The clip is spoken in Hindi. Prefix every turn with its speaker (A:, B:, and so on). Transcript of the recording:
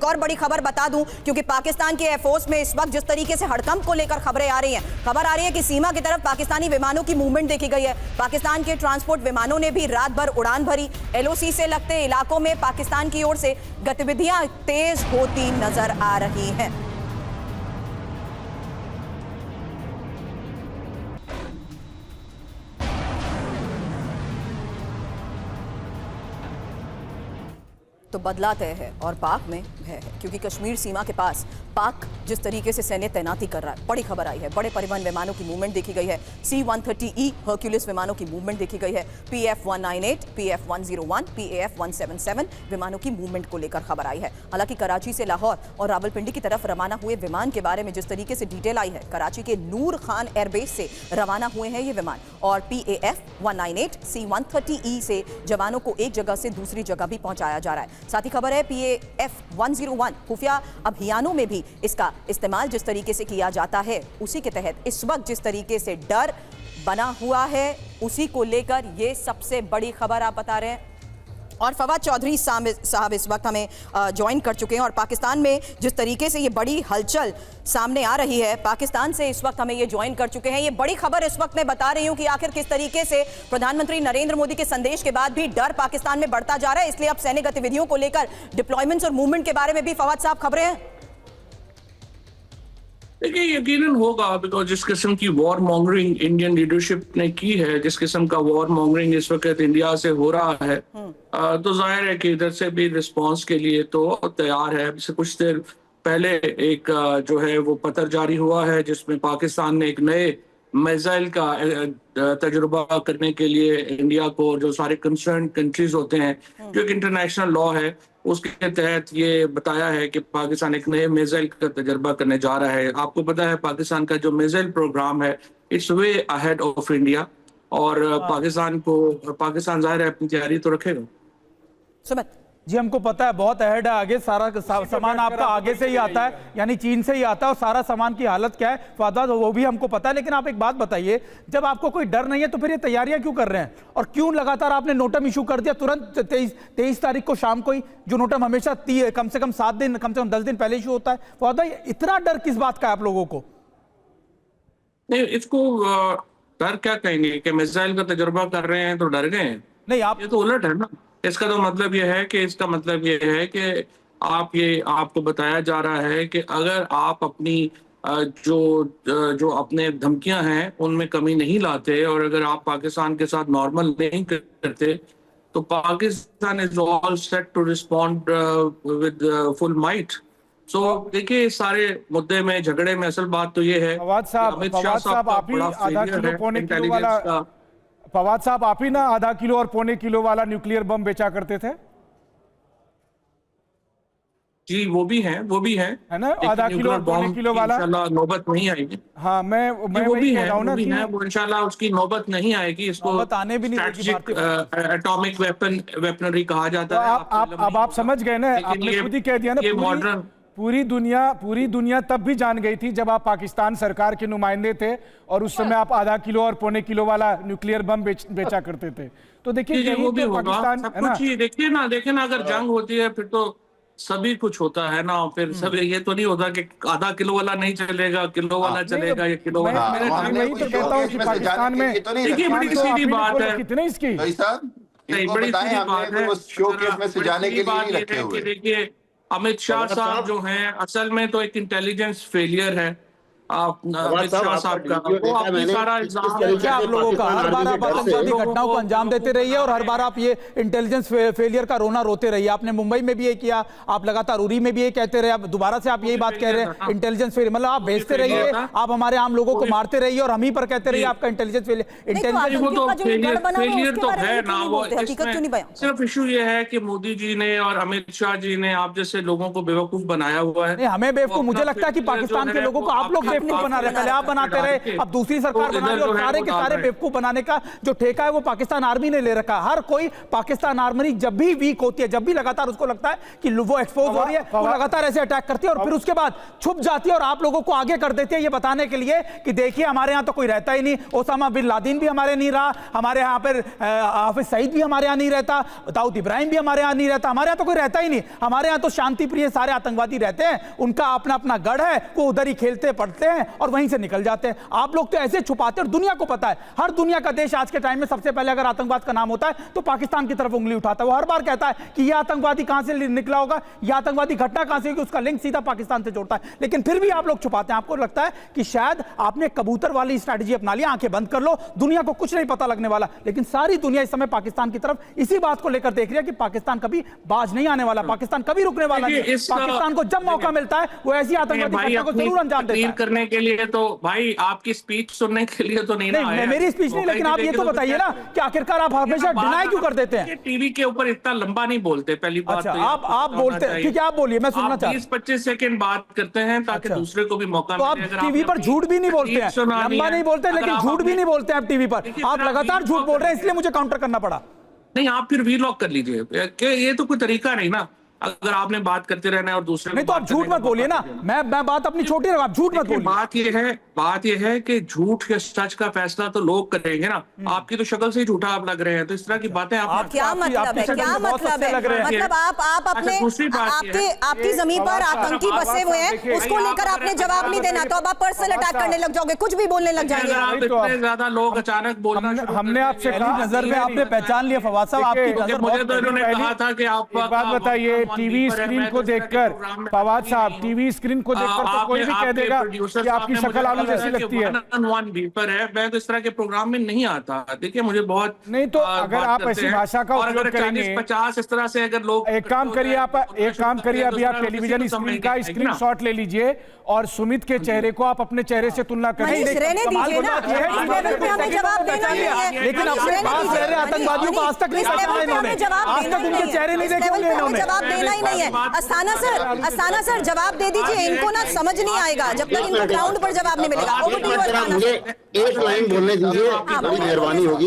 A: और बड़ी खबर बता दूं, क्योंकि पाकिस्तान के एयरफोर्स में इस वक्त जिस तरीके से हड़कंप को लेकर खबरें आ रही हैं, खबर आ रही है कि सीमा की तरफ पाकिस्तानी विमानों की मूवमेंट देखी गई है। पाकिस्तान के ट्रांसपोर्ट विमानों ने भी रात भर उड़ान भरी। एलओसी से लगते इलाकों में पाकिस्तान की ओर से गतिविधियां तेज होती नजर आ रही हैं। तो बदला तय है और पाक में भय है, क्योंकि कश्मीर सीमा के पास पाक जिस तरीके से सैन्य तैनाती कर रहा है, बड़ी खबर आई है। बड़े परिवहन विमानों की मूवमेंट देखी गई है। C-130E हर्क्यूलिस विमानों की मूवमेंट देखी गई है। PF-198, PF-101, PAF-177 विमानों की मूवमेंट को लेकर खबर आई है। हालांकि कराची से लाहौर और रावलपिंडी की तरफ रवाना हुए विमान के बारे में जिस तरीके से डिटेल आई है, कराची के नूर खान एयरबेस से रवाना हुए हैं ये विमान, और PAF-198 C-130E से जवानों को एक जगह से दूसरी जगह भी पहुंचाया जा रहा है। साथ ही खबर है PAF-101 खुफिया अभियानों में भी इसका इस्तेमाल जिस तरीके से किया जाता है, उसी के तहत इस वक्त जिस तरीके से डर बना हुआ है, उसी को लेकर ये सबसे बड़ी खबर आप बता रहे हैं। और फवाद चौधरी साहब इस वक्त हमें ज्वाइन कर चुके हैं, और पाकिस्तान में जिस तरीके से ये बड़ी हलचल सामने आ रही है, पाकिस्तान से इस वक्त हमें ये ज्वाइन कर चुके हैं। ये बड़ी खबर इस वक्त मैं बता रही हूं कि आखिर किस तरीके से प्रधानमंत्री नरेंद्र मोदी के संदेश के बाद भी डर पाकिस्तान में बढ़ता जा रहा है, इसलिए अब सैन्य गतिविधियों को लेकर डिप्लॉयमेंट्स और मूवमेंट के बारे में भी फवाद साहब खबरें हैं।
B: देखिए, यकीनन होगा, बिकॉज जिस किस्म की वॉर मॉन्गरिंग इंडियन लीडरशिप ने की है, जिस किस्म का वॉर मॉन्गरिंग इस वक्त इंडिया से हो रहा है, तो जाहिर है कि इधर से भी रिस्पांस के लिए तो तैयार है। कुछ देर पहले एक जो है वो पत्र जारी हुआ है जिसमें पाकिस्तान ने एक नए मिसाइल का तजुर्बा करने के लिए इंडिया को, जो सारे कंसर्न कंट्रीज होते हैं, जो एक इंटरनेशनल लॉ है उसके तहत ये बताया है कि पाकिस्तान एक नए मिसाइल का तजर्बा करने जा रहा है। आपको पता है पाकिस्तान का जो मिसाइल प्रोग्राम है it's way ahead of India, और पाकिस्तान जाहिर है अपनी तैयारी तो रखेगा।
A: सुमित
C: जी, हमको पता है बहुत अहेड है, आगे सारा सामान आपका आगे से ही आता है, यानी चीन से ही आता है, और सारा सामान की हालत क्या है फादाद वो भी हमको पता है। लेकिन आप एक बात बताइए, जब आपको कोई डर नहीं है तो फिर ये तैयारियां क्यों कर रहे हैं, और क्यों लगातार आपने नोटम इशू कर दिया तुरंत 23 तारीख को शाम को ही, जो नोटम हमेशा कम से कम 7 दिन, कम से कम 10 दिन पहले इशू होता है। फादाद, इतना डर किस बात का है आप लोगों को?
B: नहीं, इसको डर क्या कहेंगे कि मिसाइल का तजुर्बा कर रहे हैं तो डर गए हैं? नहीं, आप ये तो उलट है ना। इसका तो मतलब ये है कि आपको बताया जा रहा है कि अगर आप अपनी जो अपने धमकियां हैं उनमें कमी नहीं लाते, और अगर आप पाकिस्तान के साथ नॉर्मल नहीं करते, तो Pakistan is all set to respond with full might. So देखिए, इस सारे मुद्दे में, झगड़े में असल बात तो ये है
C: फवाद साहब आप ही आधा किलो पौने किलो वाला फवाद साहब आप ही ना आधा किलो और पौने किलो वाला न्यूक्लियर बम बेचा करते थे?
B: जी, वो भी है
C: ना, आधा किलो और पौने किलो वाला।
B: इंशाल्लाह नौबत नहीं आएगी।
C: हाँ, मैं
B: वो भी है, वो इंशाल्लाह उसकी नौबत नहीं आएगी। इसको
C: आने भी नहीं
B: एटॉमिक वेपनरी कहा जाता है।
C: अब आप समझ गए ना, आपने खुद ही कह दिया ना, मॉडर्न पूरी दुनिया तब भी जान गई थी जब आप पाकिस्तान सरकार के नुमाइंदे थे, और उस समय आप आधा किलो और पौने किलो वाला न्यूक्लियर बम बेचा करते थे। तो देखिए,
B: वो भी पाकिस्तान सब कुछ ही देखिए ना, अगर जंग होती है फिर तो सभी कुछ होता है ना, फिर सब ये तो नहीं होता कि आधा किलो वाला नहीं चलेगा, किलो वाला चलेगा, या किलो वाला।
C: मैं तो कहता हूँ कि पाकिस्तान में
B: देखिए, बड़ी सीधी बात है,
C: कितने इसकी
B: बड़ी सीधी बात है। देखिए, अमित शाह साहब जो हैं, असल में तो एक इंटेलिजेंस फेलियर है अमित शाह साहब का। वो अपनी सारा इल्जाम
C: आप लोगों का, हर बार आप आतंकवादी घटनाओं को अंजाम देते रहिए, और हर बार आप ये इंटेलिजेंस फेलियर का रोना रोते रहिए। आपने मुंबई में भी ये किया, आप लगातार उरी में भी ये कहते रहे, अब दोबारा से आप यही बात कह रहे हैं इंटेलिजेंस फेलियर। मतलब आप भेजते रहिए, आप हमारे आम लोगों को मारते रहिए, और हम ही पर कहते रहिए आपका इंटेलिजेंस फेलियर
B: तो है ना। वो सिर्फ इशू ये है कि मोदी जी ने और अमित शाह जी ने आप जैसे लोगों को बेवकूफ बनाया हुआ है।
C: हमें बेवकूफ, मुझे लगता है कि पाकिस्तान के लोगों को आप लोग बेवकूफ बना रहे, पहले आप बनाते रहे, अब दूसरी सरकार बना रही है, और सारे के सारे बेवकूफ बनाने का जो ठेका है वो पाकिस्तान आर्मी ने ले रखा है। हर कोई पाकिस्तान आर्मी जब भी वीक होती है, जब भी लगातार उसको लगता है कि वो एक्सपोज हो रही है, वो लगातार ऐसे अटैक करती है और फिर उसके बाद छुप जाती है और आप लोगों को आगे कर देती है ये बताने के लिए कि देखिए हमारे यहाँ तो कोई रहता ही नहीं, ओसामा बिन लादेन भी हमारे नहीं रहा, हमारे यहाँ पर हाफिज सईद भी हमारे यहाँ नहीं रहता, दाऊद इब्राहिम भी हमारे यहाँ नहीं रहता, हमारे यहाँ तो कोई रहता ही नहीं, हमारे यहाँ तो शांति प्रिय सारे आतंकवादी रहते हैं, उनका अपना अपना गढ़ है, वो उधर ही खेलते पढ़ते हैं और वहीं से निकल जाते हैं। आप लोग तो ऐसे छुपाते हैं और दुनिया को पता है, हर दुनिया का देश आज के टाइम में सबसे पहले अगर आतंकवाद का नाम होता है तो पाकिस्तान की तरफ उंगली उठाता है। वो हर बार कहता है कि यह आतंकवादी कहां से निकला होगा, यह आतंकवादी घटना कहां से होगी, उसका लिंक सीधा पाकिस्तान से जोड़ता है, लेकिन फिर भी आप लोग छुपाते हैं। आपको लगता है कि शायद आपने कबूतर वाली स्ट्रैटेजी अपना लिया, आंखें बंद कर लो, दुनिया को कुछ नहीं पता लगने वाला, लेकिन सारी दुनिया इस समय पाकिस्तान की तरफ इसी बात को लेकर देख रही है कि पाकिस्तान कभी बाज नहीं आने वाला, पाकिस्तान कभी रुकने वाला नहीं। पाकिस्तान को जब मौका मिलता है वो ऐसी आतंकवादी घटना को जरूर अंजाम देता है।
B: करने के लिए तो भाई आपकी स्पीच सुनने के लिए तो नहीं ना,
C: मेरी स्पीच नहीं, लेकिन आप ये तो बताइए ना कि आखिरकार आप हमेशा डिनाई क्यों कर देते हैं?
B: टीवी के ऊपर इतना लंबा नहीं बोलते, पहली बात।
C: अच्छा, आप बोलते हैं, ठीक है, आप बोलिए, मैं सुनना चाहता हूं।
B: 20-25 सेकंड बात करते हैं ताकि दूसरे को भी मौका मिले।
C: तो आप टीवी पर झूठ भी नहीं बोलते हैं, लंबा नहीं बोलते, लेकिन झूठ भी नहीं बोलते हैं आप टीवी पर, आप लगातार झूठ बोल रहे हैं, इसलिए मुझे काउंटर करना पड़ा।
B: नहीं, आप फिर वीलॉग कर लीजिए, ये तो कोई तरीका नहीं ना, अगर आपने बात करते रहना है और दूसरे
C: नहीं तो आप झूठ मत बोलिए ना, मैं बात अपनी छोटी रखूं, आप झूठ मत बोलिए।
B: बात ये है कि झूठ के सच का फैसला तो लोग करेंगे ना। आपकी तो शक्ल से ही झूठा आप लग रहे हैं, तो इस तरह की बातें आप
A: क्या मतलब है, क्या मतलब है? मतलब आप अपने आपकी जमीन पर आतंकी बसे हुए हैं, उसको लेकर आपने जवाब नहीं देना, तो अब आप पर्सनल अटैक करने लग जाओगे, कुछ भी बोलने लग जाएंगे।
B: आप इतने ज्यादा लोग अचानक बोलना,
C: हमने आपसे कहा, नजर में आपने पहचान लिया फवाद साहब, आपकी नजर,
B: मुझे तो इन्होंने कहा था कि आप
D: बात बताइए, टीवी स्क्रीन को देखकर फवाद साहब, टीवी स्क्रीन को देखकर तो कोई भी कह देगा कि आपकी शक्ल आलू जैसी लगती है।
B: पर है, मैं तो इस तरह के प्रोग्राम में नहीं आता। देखिए मुझे बहुत
D: नहीं, तो अगर आप ऐसी भाषा का उपयोग करेंगे,
B: 50 इस तरह से अगर लोग
D: एक काम करिए, अभी आप टेलीविजन स्क्रीन का स्क्रीनशॉट ले लीजिए और सुमित के चेहरे को आप अपने चेहरे से तुलना करें।
A: रहने दीजिए ना, हमें जवाब देना नहीं है,
C: लेकिन अपने पास रह रहे आतंकवादियों को आज तक नहीं पहचाना इन्होंने, आज तक उनके चेहरे नहीं देखे होंगे इन्होंने।
A: जवाब देना ही नहीं है। अस्थाना सर जवाब दे दीजिए, इनको ना समझ नहीं आएगा जब तक इनको ग्राउंड पर जवाब नहीं मिलेगा।
E: मुझे एक लाइन बोलने दीजिए, बड़ी मेहरबानी होगी।